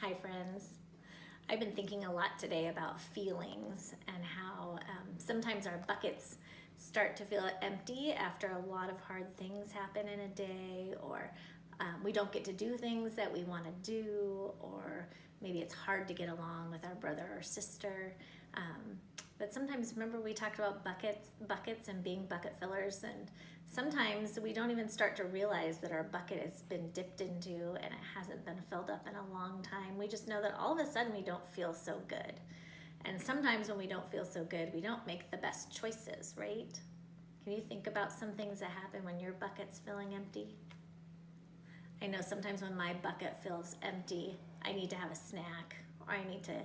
Hi friends. I've been thinking a lot today about feelings and how sometimes our buckets start to feel empty after a lot of hard things happen in a day, or we don't get to do things that we want to do, or maybe it's hard to get along with our brother or sister. But sometimes, remember we talked about buckets and being bucket fillers, and sometimes we don't even start to realize that our bucket has been dipped into and it hasn't been filled up in a long time. We just know that all of a sudden we don't feel so good. And sometimes when we don't feel so good, we don't make the best choices, right? Can you think about some things that happen when your bucket's feeling empty? I know sometimes when my bucket feels empty, I need to have a snack, or I need to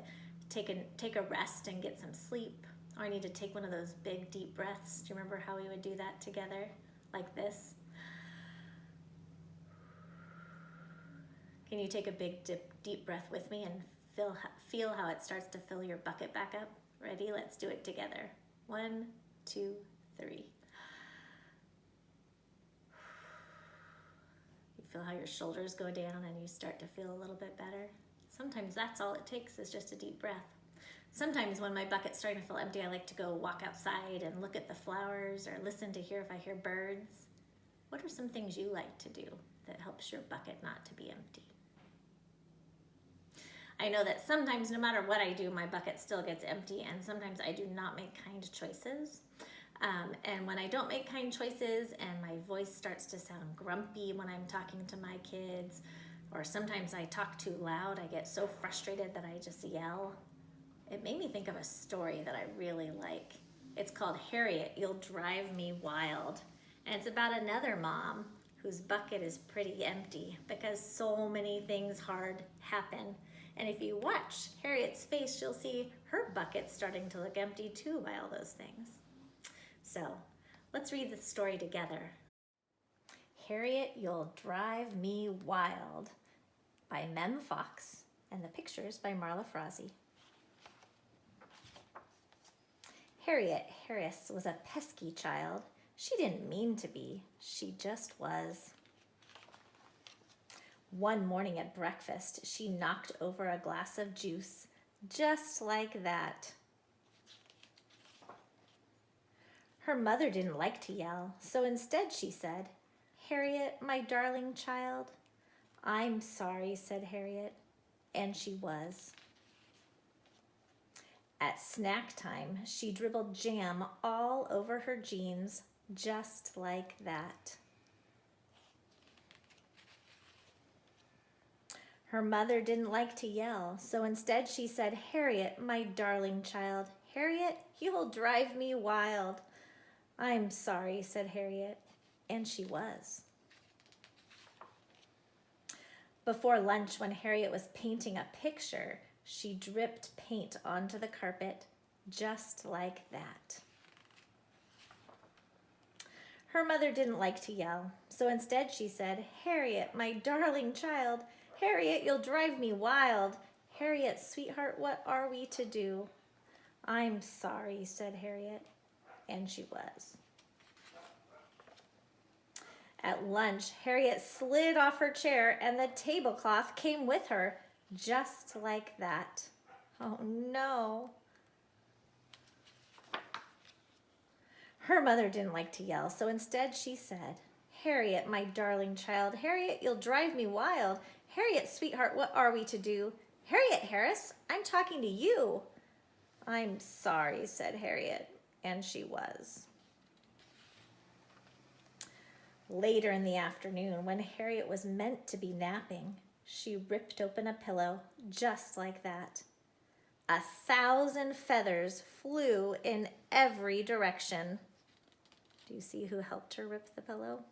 take a rest and get some sleep, or I need to take one of those big deep breaths. Do you remember how we would do that together? Like this. Can you take a big deep breath with me and feel how it starts to fill your bucket back up? Ready? Let's do it together. 1, 2, 3. You feel how your shoulders go down and you start to feel a little bit better. Sometimes that's all it takes, is just a deep breath. Sometimes when my bucket's starting to feel empty, I like to go walk outside and look at the flowers, or listen to hear if I hear birds. What are some things you like to do that helps your bucket not to be empty? I know that sometimes, no matter what I do, my bucket still gets empty, and sometimes I do not make kind choices. And when I don't make kind choices and my voice starts to sound grumpy when I'm talking to my kids, or sometimes I talk too loud, I get so frustrated that I just yell. It made me think of a story that I really like. It's called Harriet, You'll Drive Me Wild. And it's about another mom whose bucket is pretty empty because so many things hard happen. And if you watch Harriet's face, you'll see her bucket starting to look empty too by all those things. So let's read the story together. Harriet, You'll Drive Me Wild by Mem Fox, and the pictures by Marla Frazee. Harriet Harris was a pesky child. She didn't mean to be, she just was. One morning at breakfast, she knocked over a glass of juice, just like that. Her mother didn't like to yell, so instead she said, "Harriet, my darling child." "I'm sorry," said Harriet, and she was. At snack time, she dribbled jam all over her jeans, just like that. Her mother didn't like to yell, so instead she said, "Harriet, my darling child. Harriet, you'll drive me wild." "I'm sorry," said Harriet, and she was. Before lunch, when Harriet was painting a picture, she dripped paint onto the carpet, just like that. Her mother didn't like to yell, so instead she said, "Harriet, my darling child. Harriet, you'll drive me wild. Harriet, sweetheart, what are we to do?" "I'm sorry," said Harriet, and she was. At lunch, Harriet slid off her chair and the tablecloth came with her, just like that. Oh no. Her mother didn't like to yell, so instead she said, "Harriet, my darling child. Harriet, you'll drive me wild. Harriet, sweetheart, what are we to do?" "Harriet Harris, I'm talking to you." "I'm sorry," said Harriet, and she was. Later in the afternoon, when Harriet was meant to be napping, she ripped open a pillow, just like that. 1,000 feathers flew in every direction. Do you see who helped her rip the pillow?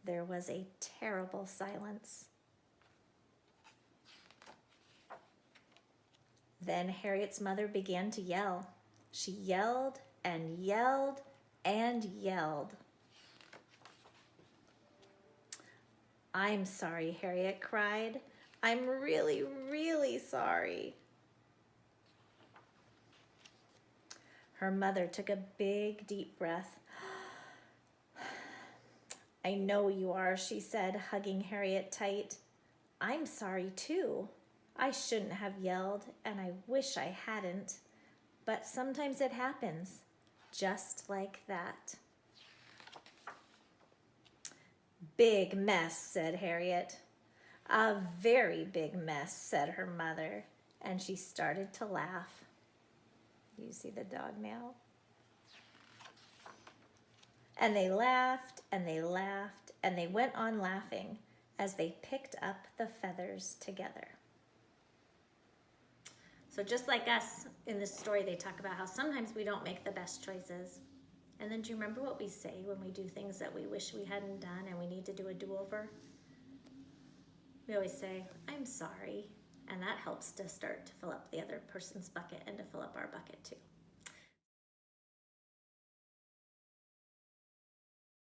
There was a terrible silence. Then Harriet's mother began to yell. She yelled and yelled and yelled. "I'm sorry," Harriet cried. "I'm really, really sorry." Her mother took a big, deep breath. "I know you are," she said, hugging Harriet tight. I'm sorry too. I shouldn't have yelled, and I wish I hadn't. But sometimes it happens, just like that. Big mess, said Harriet. A very big mess, said her mother, and she started to laugh. You see the dog now? And they laughed, and they laughed, and they went on laughing as they picked up the feathers together. So just like us in this story, they talk about how sometimes we don't make the best choices. And then do you remember what we say when we do things that we wish we hadn't done and we need to do a do-over? We always say, I'm sorry. And that helps to start to fill up the other person's bucket and to fill up our bucket too.